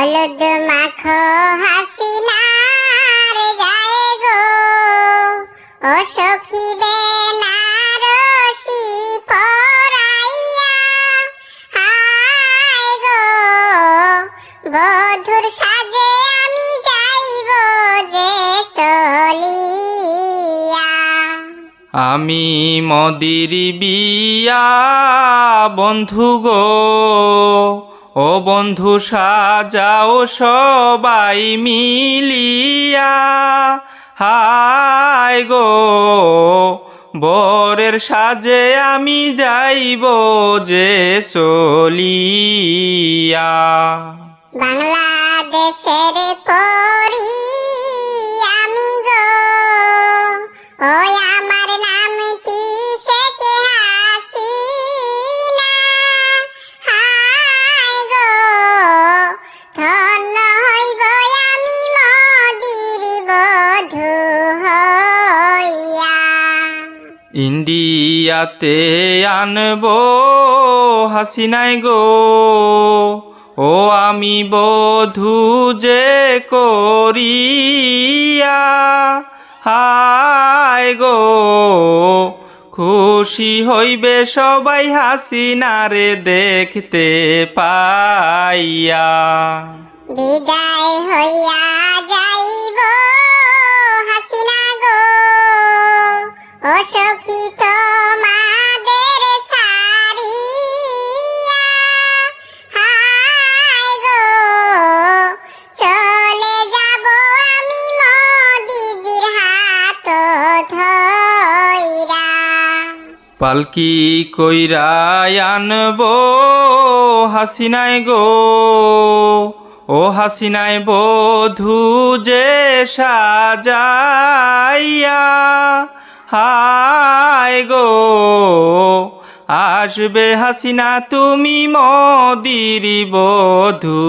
হলুদ মাখো হাসিনার গায়ে গো, ও সখী বেনারসি পরাইয়া, হায় গো বধুর সাজে আমি যাইব যে চলিয়া। আমি মদির বিয়া বন্ধু গো, ও বন্ধু সাজাও সবাই মিলিয়া, হায় গো বরের সাজে আমি যাইব যে চলিয়া। বাংলাদেশের পরি আমি গো, ওই আমার নামটি শেখ হাসিনা, হায় গো ধন্য হইব আমি মোদির বধূ হইয়া। ইন্ডিয়াতে আনবো হাসিনাই গো, ও আমি বধূ যে করিয়া, হায় গো খুশি হইবে সবাই হাসিনারে দেখতে পাইয়া। বিদায় হইয়া যাইব হাসিনা গো, ও সখী তোমাদের ছাড়িয়া, হায় গো চলে যাব আমি মোদিজির হাত ধইরা। পালকি কইরা আনবো হাসিনাই গো, ও হাসিনাই বধূ যে সাজাইয়া, হায় গো আসবে হাসিনা তুমি মোদির বধূ